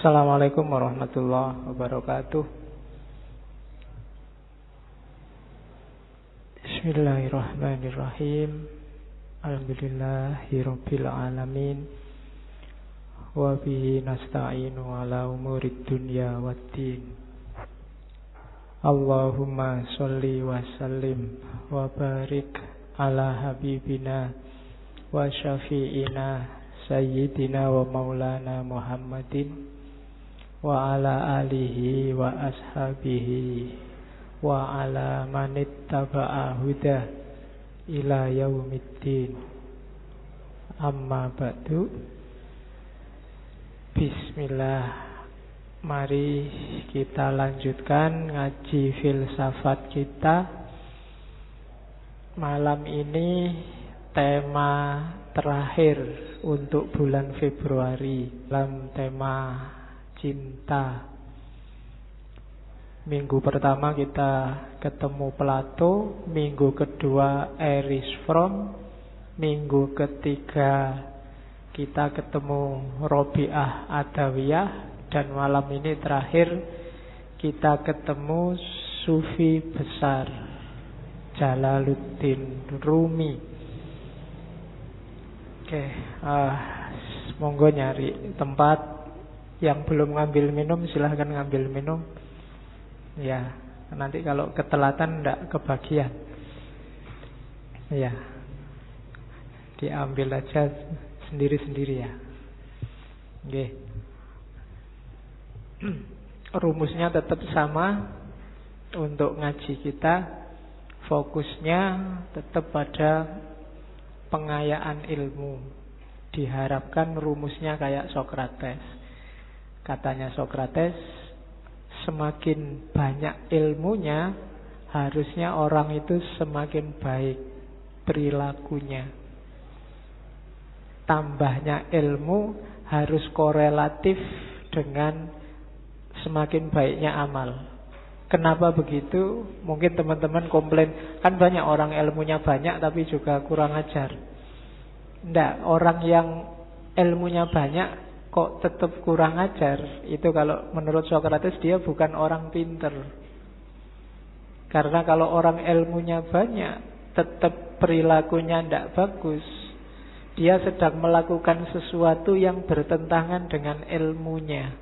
Assalamualaikum warahmatullahi wabarakatuh. Bismillahirrahmanirrahim. Alhamdulillahirabbil alamin. Wa bihi nasta'inu ala umurid dunya waddin. Allahumma sholli wa sallim wa barik ala habibina wa syafi'ina sayyidina wa maulana Muhammadin wa ala alihi wa ashabihi wa ala manittaba'a huda ila yaumiddin. Amma ba'du. Bismillah. Mari kita lanjutkan ngaji filsafat kita. Malam ini tema terakhir untuk bulan Februari dalam tema cinta. Minggu pertama kita ketemu Plato, minggu kedua Erich Fromm, minggu ketiga kita ketemu Robiah Adawiyah, dan malam ini terakhir kita ketemu Sufi besar Jalaluddin Rumi. Oke, monggo nyari tempat. Yang belum ngambil minum silahkan ngambil minum. Ya, nanti kalau ketelatan enggak kebagian. Ya, diambil aja sendiri-sendiri ya. Oke. Rumusnya tetap sama untuk ngaji kita. Fokusnya tetap pada pengayaan ilmu. Diharapkan rumusnya kayak Sokrates. Katanya Sokrates, semakin banyak ilmunya, harusnya orang itu semakin baik perilakunya. Tambahnya ilmu harus korelatif dengan semakin baiknya amal. Kenapa begitu? Mungkin teman-teman komplain, kan banyak orang ilmunya banyak tapi juga kurang ajar. Enggak, orang yang ilmunya banyak kok tetap kurang ajar, itu kalau menurut Sokrates dia bukan orang pinter. Karena kalau orang ilmunya banyak tetap perilakunya tidak bagus, dia sedang melakukan sesuatu yang bertentangan dengan ilmunya,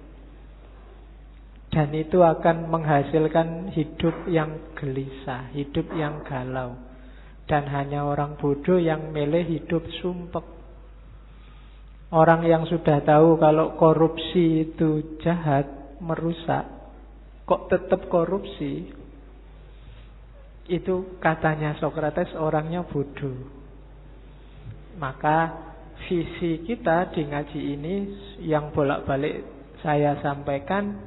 dan itu akan menghasilkan hidup yang gelisah, hidup yang galau. Dan hanya orang bodoh yang milih hidup sumpek. Orang yang sudah tahu kalau korupsi itu jahat, merusak, kok tetap korupsi, itu katanya Sokrates orangnya bodoh. Maka visi kita di ngaji ini yang bolak-balik saya sampaikan,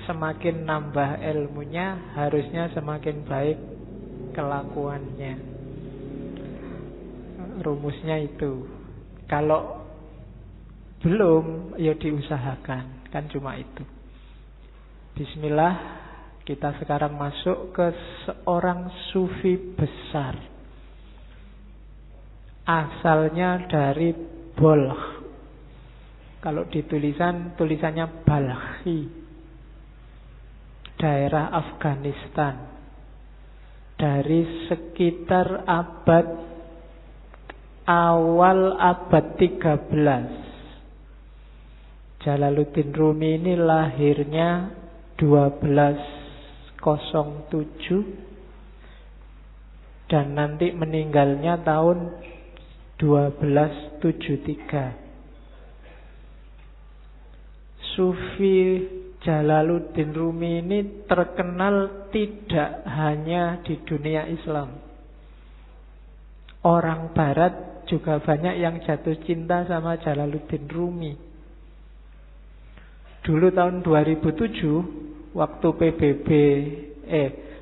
semakin nambah ilmunya harusnya semakin baik kelakuannya. Rumusnya itu. Kalau belum, ya diusahakan. Kan cuma itu. Bismillah. Kita sekarang masuk ke seorang sufi besar. Asalnya dari Balkh. Kalau di tulisannya Balkhi. Daerah Afghanistan. Dari sekitar awal abad 13. Jalaluddin Rumi ini lahirnya 1207 dan nanti meninggalnya tahun 1273. Sufi Jalaluddin Rumi ini terkenal tidak hanya di dunia Islam. Orang Barat juga banyak yang jatuh cinta sama Jalaluddin Rumi. Dulu tahun 2007 waktu PBB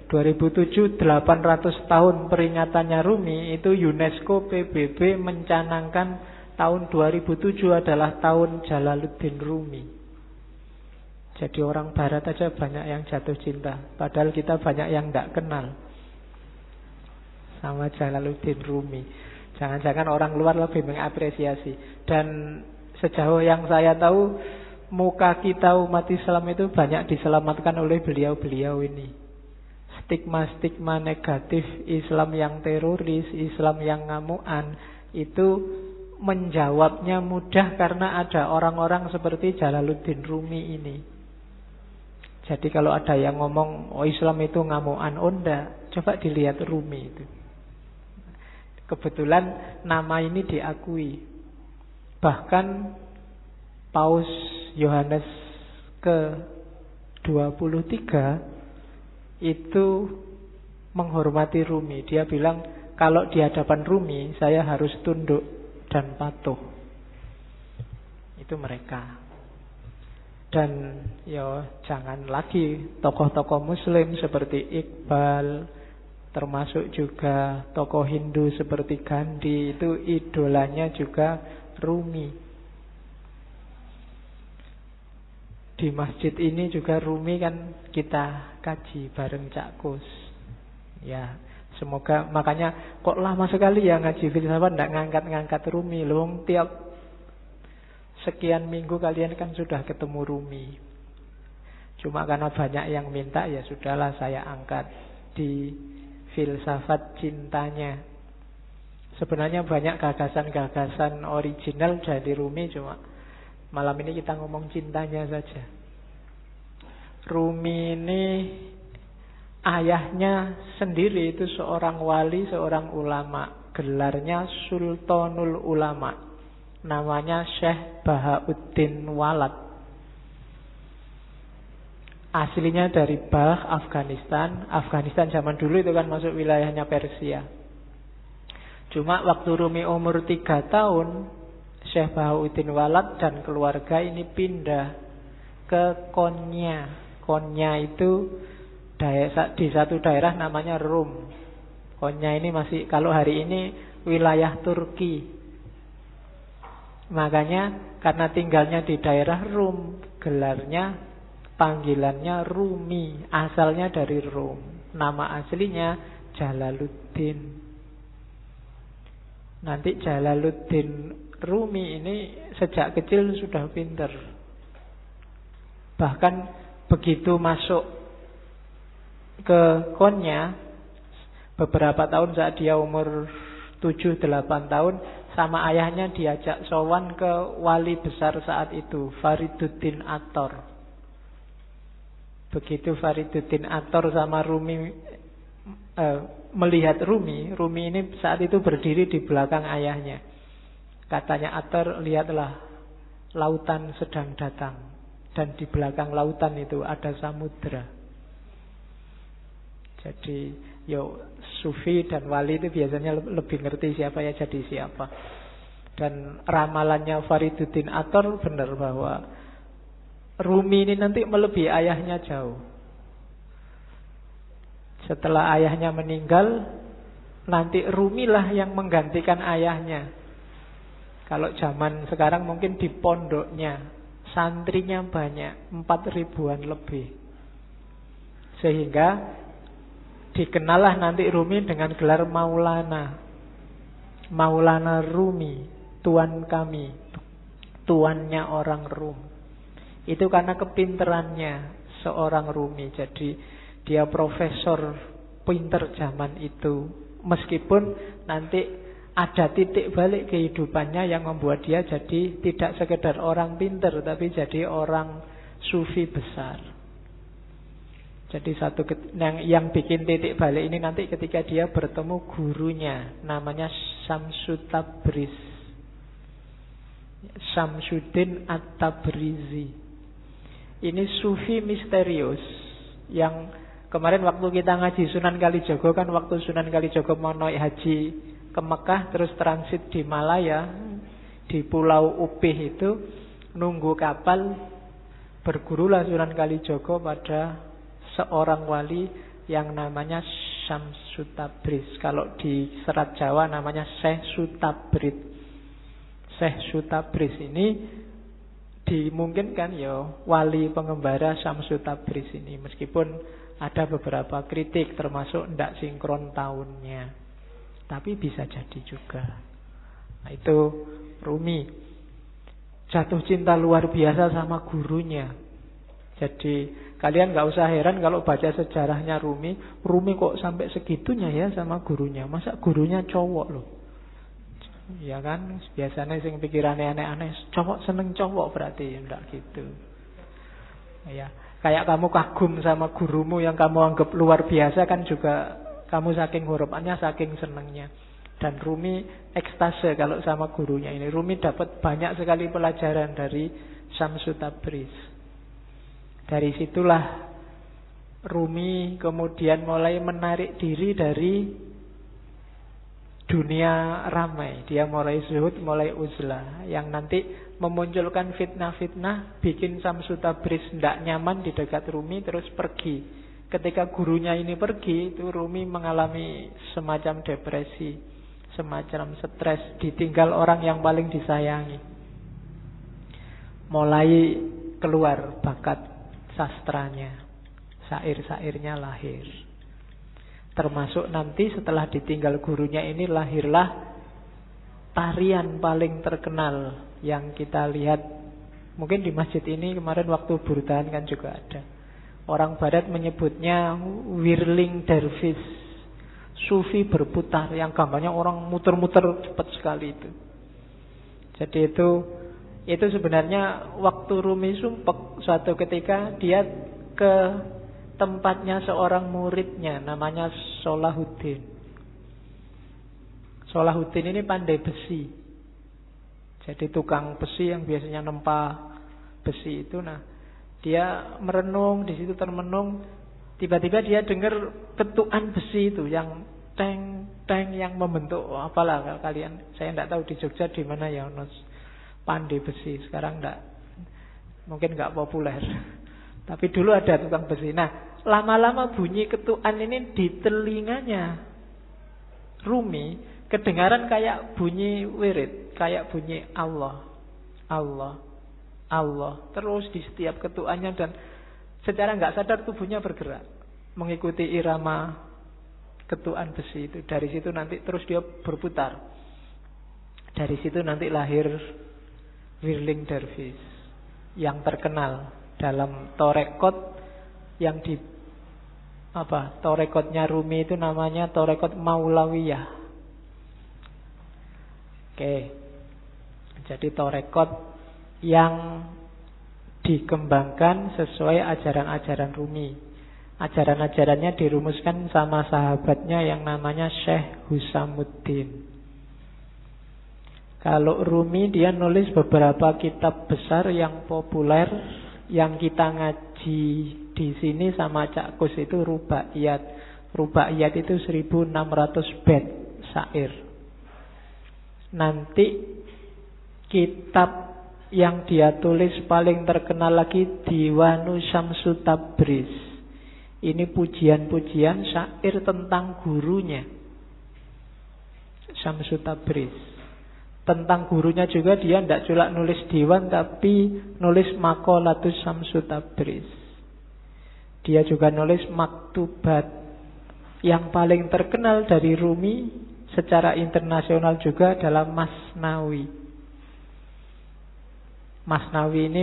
2007 800 tahun peringatannya Rumi, itu UNESCO PBB mencanangkan tahun 2007 adalah tahun Jalaluddin Rumi. Jadi orang Barat aja banyak yang jatuh cinta, padahal kita banyak yang tidak kenal sama Jalaluddin Rumi. Jangan-jangan orang luar lebih mengapresiasi. Dan sejauh yang saya tahu, muka kita umat Islam itu banyak diselamatkan oleh beliau-beliau ini. Stigma-stigma negatif Islam yang teroris, Islam yang ngamuan, itu menjawabnya mudah karena ada orang-orang seperti Jalaluddin Rumi ini. Jadi kalau ada yang ngomong, oh Islam itu ngamuan, oh enggak, coba dilihat Rumi itu. Kebetulan nama ini diakui. Bahkan Paus Yohanes ke-23 itu menghormati Rumi. Dia bilang, kalau di hadapan Rumi saya harus tunduk dan patuh. Itu mereka. Dan ya jangan lagi tokoh-tokoh Muslim seperti Iqbal, termasuk juga tokoh Hindu seperti Gandhi, itu idolanya juga Rumi. Di masjid ini juga Rumi kan kita kaji bareng Cak Kus. Ya, semoga, makanya kok lama sekali ya ngaji filsafat ndak ngangkat-ngangkat Rumi. Loh, tiap sekian minggu kalian kan sudah ketemu Rumi. Cuma karena banyak yang minta, ya sudahlah saya angkat di filsafat cintanya. Sebenarnya banyak gagasan-gagasan original dari Rumi, cuma malam ini kita ngomong cintanya saja. Rumi ini ayahnya sendiri itu seorang wali, seorang ulama. Gelarnya Sultanul Ulama. Namanya Syekh Bahauddin Walad. Aslinya dari Bah, Afghanistan. Afghanistan zaman dulu itu kan masuk wilayahnya Persia. Cuma waktu Rumi umur 3 tahun, Syekh Bahauddin Walad dan keluarga ini pindah ke Konya. Konya itu di satu daerah namanya Rum. Konya ini masih, kalau hari ini wilayah Turki. Makanya karena tinggalnya di daerah Rum, gelarnya, panggilannya Rumi. Asalnya dari Rum. Nama aslinya Jalaluddin. Nanti Jalaluddin Rumi ini sejak kecil sudah pintar. Bahkan begitu masuk ke Konya, beberapa tahun saat dia umur 7-8 tahun, sama ayahnya diajak sowan ke wali besar saat itu, Fariduddin Attor. Begitu Fariduddin Attor sama Rumi melihat Rumi ini saat itu berdiri di belakang ayahnya. Katanya Attor, lihatlah, lautan sedang datang. Dan di belakang lautan itu ada samudra. Jadi Sufi dan wali itu biasanya lebih ngerti siapa ya jadi siapa. Dan ramalannya Fariduddin Attor benar bahwa Rumi ini nanti melebihi ayahnya jauh. Setelah ayahnya meninggal, nanti Rumi lah yang menggantikan ayahnya. Kalau zaman sekarang mungkin di pondoknya santrinya banyak, 4.000-an lebih. Sehingga dikenallah nanti Rumi dengan gelar Maulana. Maulana Rumi, tuan kami, tuannya orang Rum. Itu karena kepinterannya seorang Rumi. Jadi dia profesor pinter zaman itu. Meskipun nanti ada titik balik kehidupannya yang membuat dia jadi tidak sekedar orang pinter, tapi jadi orang sufi besar. Jadi yang bikin titik balik ini nanti ketika dia bertemu gurunya, namanya Syamsu Tabriz, Syamsuddin At-Tabrizi. Ini sufi misterius yang kemarin waktu kita ngaji Sunan Kalijogo, kan waktu Sunan Kalijogo mau naik haji ke Mekah terus transit di Malaya, di Pulau Upih itu nunggu kapal, bergurulah Sunan Kalijogo pada seorang wali yang namanya Syamsu Tabriz. Kalau di Serat Jawa namanya Syekh Sutabrid. Syekh Sutabrid ini dimungkinkan wali pengembara Syamsu Tabriz ini, meskipun ada beberapa kritik termasuk ndak sinkron tahunnya, tapi bisa jadi juga. Nah, itu Rumi. jatuh cinta luar biasa sama gurunya. Jadi kalian gak usah heran kalau baca sejarahnya Rumi. Rumi kok sampai segitunya ya sama gurunya. Masa gurunya cowok loh. Ya kan, biasanya sing pikirannya aneh-aneh, cowok seneng cowok berarti, enggak gitu. Ya, kayak kamu kagum sama gurumu yang kamu anggap luar biasa kan juga kamu saking harapannya, saking senengnya. Dan Rumi ekstase kalau sama gurunya ini. Rumi dapat banyak sekali pelajaran dari Syamsu Tabriz. Dari situlah Rumi kemudian mulai menarik diri dari dunia ramai. Dia mulai zuhud, mulai uzlah, yang nanti memunculkan fitnah-fitnah, bikin Syamsu Tabriz tidak nyaman di dekat Rumi, terus pergi. Ketika gurunya ini pergi, itu Rumi mengalami semacam depresi, semacam stres, ditinggal orang yang paling disayangi. Mulai keluar bakat sastranya, syair-syairnya lahir. Termasuk nanti setelah ditinggal gurunya ini lahirlah tarian paling terkenal yang kita lihat. Mungkin di masjid ini kemarin waktu burdan kan juga ada. Orang barat menyebutnya whirling dervish, sufi berputar, yang gambarnya orang muter-muter cepat sekali itu. Jadi itu sebenarnya waktu Rumi sumpek, suatu ketika dia ke tempatnya seorang muridnya namanya Salahuddin. Salahuddin ini pandai besi. Jadi tukang besi yang biasanya nempa besi itu. Nah, dia merenung di situ, termenung. Tiba-tiba dia dengar ketukan besi itu yang teng yang membentuk apalah kalian. Saya tidak tahu di Jogja di mana ya pandai besi. Sekarang enggak, mungkin enggak populer. Tapi dulu ada tukang besi. Nah, lama-lama bunyi ketukan ini di telinganya Rumi kedengaran kayak bunyi wirid, kayak bunyi Allah, Allah, Allah. Terus di setiap ketukannya, dan secara nggak sadar tubuhnya bergerak mengikuti irama ketukan besi itu. Dari situ nanti terus dia berputar. Dari situ nanti lahir whirling dervish yang terkenal dalam torekot yang di torekotnya Rumi itu namanya torekot Maulawiyah. Oke. Jadi torekot yang dikembangkan sesuai ajaran-ajaran Rumi. Ajaran-ajarannya dirumuskan sama sahabatnya yang namanya Syekh Husamuddin. Kalau Rumi dia nulis beberapa kitab besar yang populer, yang kita ngaji di sini sama Cak Kus itu rubaiyat. Rubaiyat itu 1600 bait syair. Nanti kitab yang dia tulis paling terkenal lagi Diwanu Syamsu Tabriz. Ini pujian-pujian syair tentang gurunya Syamsu Tabriz. Tentang gurunya juga dia tidak cuma nulis diwan, tapi nulis maqalatus Syamsu Tabriz. Dia juga nulis maktubat. Yang paling terkenal dari Rumi secara internasional juga adalah Masnawi. Masnawi ini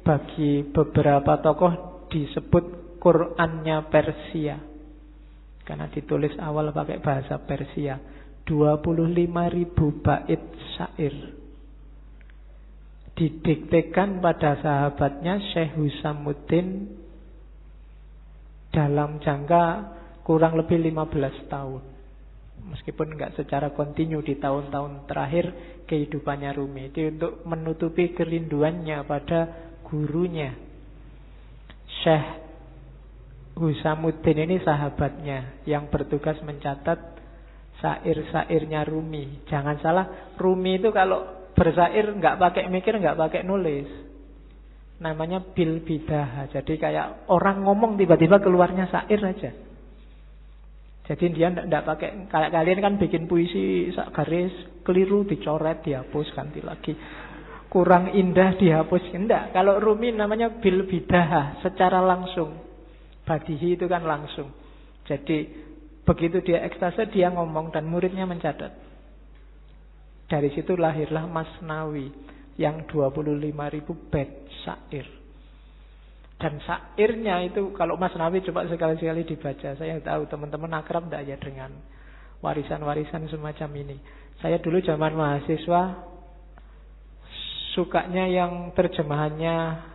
bagi beberapa tokoh disebut Qur'annya Persia, karena ditulis awal pakai bahasa Persia. 25.000 bait syair didiktekan pada sahabatnya Syekh Husamuddin dalam jangka kurang lebih 15 tahun. Meskipun enggak secara kontinu di tahun-tahun terakhir kehidupannya Rumi. Itu untuk menutupi kerinduannya pada gurunya. Syekh Husamuddin ini sahabatnya yang bertugas mencatat syair-syairnya Rumi. Jangan salah, Rumi itu kalau bersyair enggak pakai mikir, enggak pakai nulis. Namanya bil bidah. Jadi kayak orang ngomong tiba-tiba keluarnya syair aja. Jadi dia tidak pakai, kayak kalian kan bikin puisi sak garis keliru dicoret, dihapus, ganti lagi. Kurang indah dihapus. Tidak. Kalau Rumi namanya bil bidah, secara langsung. Badihi itu kan langsung. Jadi begitu dia ekstase, dia ngomong dan muridnya mencatat. Dari situ lahirlah Masnawi. yang 25.000 bait syair. Dan syairnya itu kalau Mas Nawi coba sekali-sekali dibaca. Saya tahu teman-teman akrab enggak ya dengan warisan-warisan semacam ini. Saya dulu zaman mahasiswa sukanya yang terjemahannya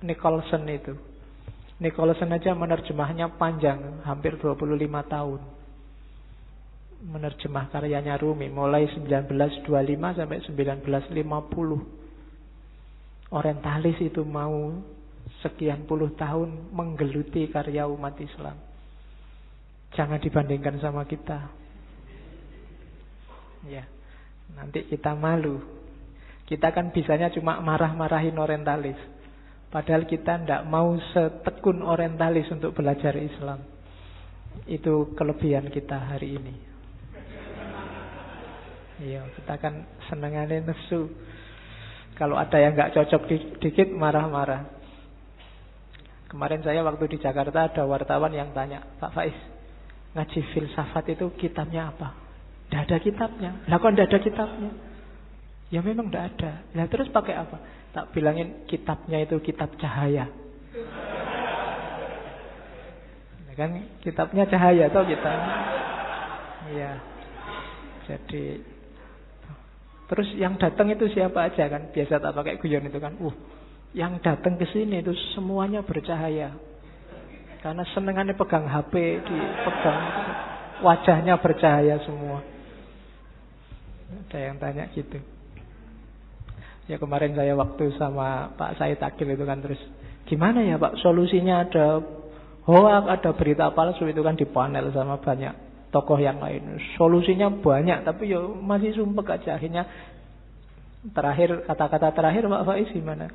Nicholson itu. Nicholson aja menerjemahnya panjang, hampir 25 tahun. Menerjemah karyanya Rumi mulai 1925 sampai 1950. Orientalis itu mau sekian puluh tahun menggeluti karya umat Islam. Jangan dibandingkan sama kita. Ya, nanti kita malu. Kita kan bisanya cuma marah-marahin orientalis. Padahal kita tidak mau setekun orientalis untuk belajar Islam. Itu kelebihan kita hari ini. Iya, kita kan senengannya nesu. Kalau ada yang nggak cocok dikit marah-marah. Kemarin saya waktu di Jakarta ada wartawan yang tanya, Pak Faiz, ngaji filsafat itu kitabnya apa? Tidak ada kitabnya. Lah kok tidak ada kitabnya? Ya memang tidak ada. Lah terus pakai apa? Tak bilangin kitabnya itu kitab cahaya. Ya kan kitabnya cahaya toh kita. Iya. Jadi terus yang datang itu siapa aja kan? Biasa tak pakai guyon itu kan. Yang datang ke sini itu semuanya bercahaya. Karena senengannya pegang HP, dipegang wajahnya bercahaya semua. Ada yang tanya gitu. Ya kemarin saya waktu sama Pak Said Akil itu kan terus gimana ya Pak solusinya, ada hoax, ada berita palsu itu kan di panel sama banyak tokoh yang lain. Solusinya banyak tapi ya masih sumpek aja. Akhirnya terakhir kata-kata terakhir Pak Faiz gimana?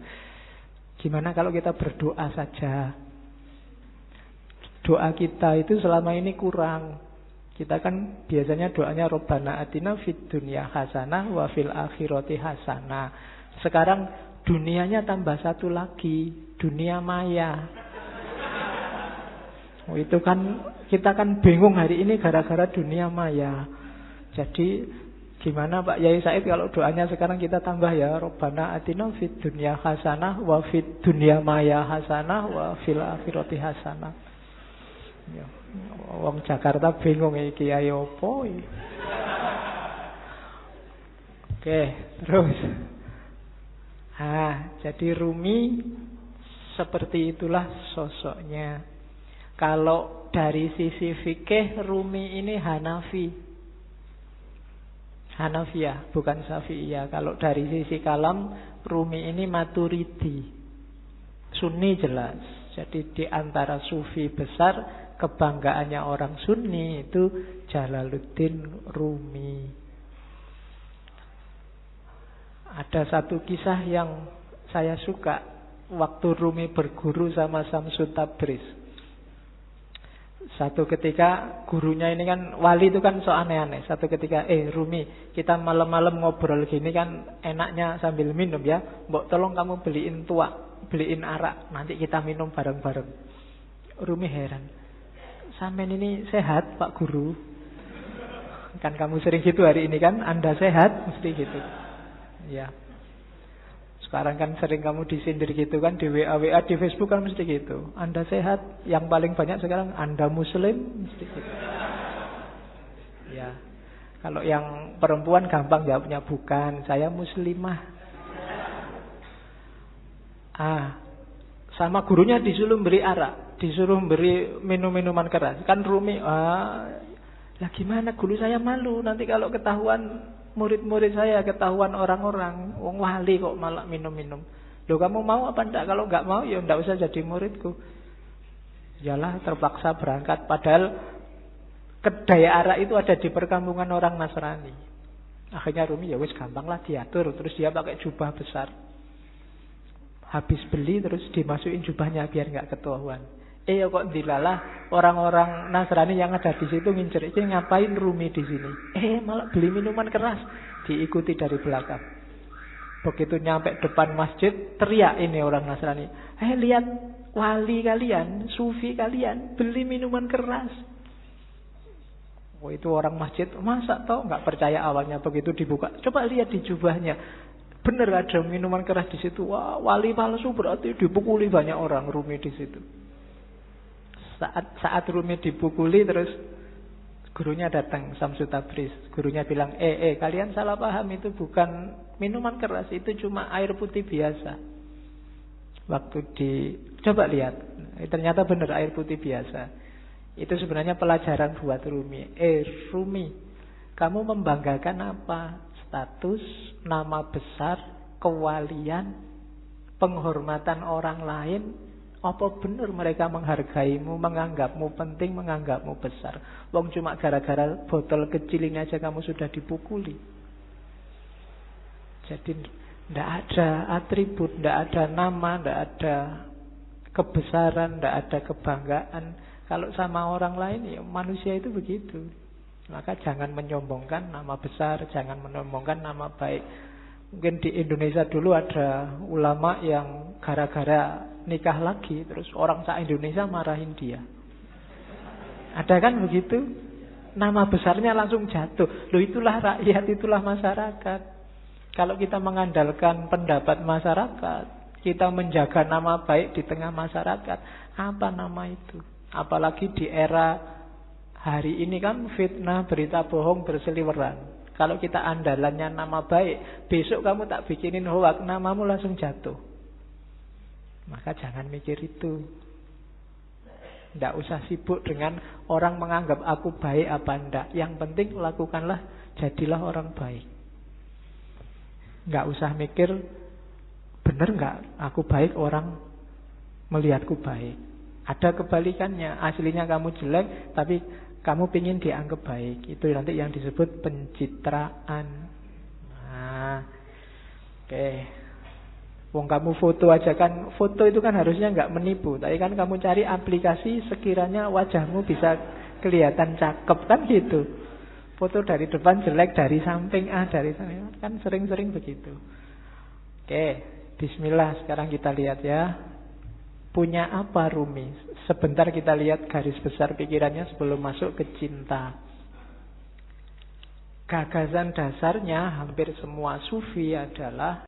Gimana kalau kita berdoa saja? Doa kita itu selama ini kurang. Kita kan biasanya doanya Rabbana atina fid dunya hasanah wa fil akhirati hasanah. Sekarang dunianya tambah satu lagi, dunia maya. Itu kan kita kan bingung hari ini gara-gara dunia maya. Jadi gimana Pak Yai Said kalau doanya sekarang kita tambah ya Rabbana atina fid dunya hasanah wa fid dunya maya hasanah wa fil akhirati hasanah. Ya, wong Jakarta bingung iki kiai opo iki. Oke, terus. Jadi Rumi seperti itulah sosoknya. Kalau dari sisi fikih Rumi ini Hanafiyah, bukan Syafi'iyah. Kalau dari sisi kalam, Rumi ini Maturidi. Sunni jelas. Jadi di antara sufi besar, kebanggaannya orang Sunni itu Jalaluddin Rumi. Ada satu kisah yang saya suka waktu Rumi berguru sama Samsud Tabriz. Satu ketika gurunya ini kan wali itu kan so aneh-aneh. Satu ketika Rumi, kita malam-malam ngobrol gini kan enaknya sambil minum ya. Mbok tolong kamu beliin beliin arak, nanti kita minum bareng-bareng. Rumi heran, sampean ini sehat Pak Guru? Kan kamu sering gitu hari ini kan, Anda sehat mesti gitu. Ya. Sekarang kan sering kamu disindir gitu kan, di WA di Facebook kan mesti gitu. Anda sehat, yang paling banyak sekarang Anda Muslim, mesti gitu. Ya. Kalau yang perempuan gampang jawabnya bukan, saya Muslimah. Sama gurunya disuruh beri arak, disuruh beri minum-minuman keras. Kan Rumi, lah gimana guru saya malu nanti kalau ketahuan murid-murid saya, ketahuan orang-orang, wong wali kok malah minum-minum. Loh kamu mau apa enggak? Kalau enggak mau ya enggak usah jadi muridku. Yalah terpaksa berangkat. Padahal kedai arak itu ada di perkampungan orang Nasrani. Akhirnya Rumi ya wis gampang lah diatur. Terus dia pakai jubah besar. Habis beli terus dimasukin jubahnya biar enggak ketahuan. Ya kok dilalah orang-orang Nasrani yang ada di situ ngincer, ini ngapain Rumi di sini? Malah beli minuman keras, diikuti dari belakang. Begitu nyampe depan masjid, teriak ini orang Nasrani, lihat wali kalian, sufi kalian beli minuman keras. Itu orang masjid, masa toh nggak percaya awalnya. Begitu dibuka, coba lihat di jubahnya, Bener ada minuman keras di situ. Wah, wali palsu berarti dipukuli banyak orang Rumi di situ. Saat Rumi dipukuli terus gurunya datang, Syamsul Tabriz. Gurunya bilang, kalian salah paham, itu bukan minuman keras, itu cuma air putih biasa. Waktu coba lihat, ternyata benar air putih biasa. Itu sebenarnya pelajaran buat Rumi. Rumi, kamu membanggakan apa? Status, nama besar, kewalian, penghormatan orang lain. Apa benar mereka menghargaimu, menganggapmu penting, menganggapmu besar? Wong cuma gara-gara botol kecil ini aja kamu sudah dipukuli. Jadi tidak ada atribut, tidak ada nama, tidak ada kebesaran, tidak ada kebanggaan. Kalau sama orang lain, ya manusia itu begitu. Maka jangan menyombongkan nama besar, jangan menyombongkan nama baik. Mungkin di Indonesia dulu ada ulama yang gara-gara nikah lagi, terus orang se-Indonesia marahin dia. Ada kan begitu? Nama besarnya langsung jatuh. Loh, itulah rakyat, itulah masyarakat. Kalau kita mengandalkan pendapat masyarakat, kita menjaga nama baik di tengah masyarakat, apa nama itu? Apalagi di era hari ini kan fitnah, berita bohong berseliweran. Kalau kita andalannya nama baik, besok kamu tak bikinin hoak, namamu langsung jatuh. Maka jangan mikir itu. Tidak usah sibuk dengan orang menganggap aku baik apa enggak. Yang penting lakukanlah, jadilah orang baik. Tidak usah mikir, benar enggak aku baik, orang melihatku baik. Ada kebalikannya, aslinya kamu jelek, tapi kamu pingin dianggap baik. Itu nanti yang disebut pencitraan. Nah, oke. Wong kamu foto aja kan, foto itu kan harusnya nggak menipu. Tapi kan kamu cari aplikasi sekiranya wajahmu bisa kelihatan cakep kan gitu. Foto dari depan jelek, dari samping dari samping, kan sering-sering begitu. Oke, bismillah, sekarang kita lihat ya. Punya apa Rumi? Sebentar kita lihat garis besar pikirannya sebelum masuk ke cinta. Gagasan dasarnya hampir semua sufi adalah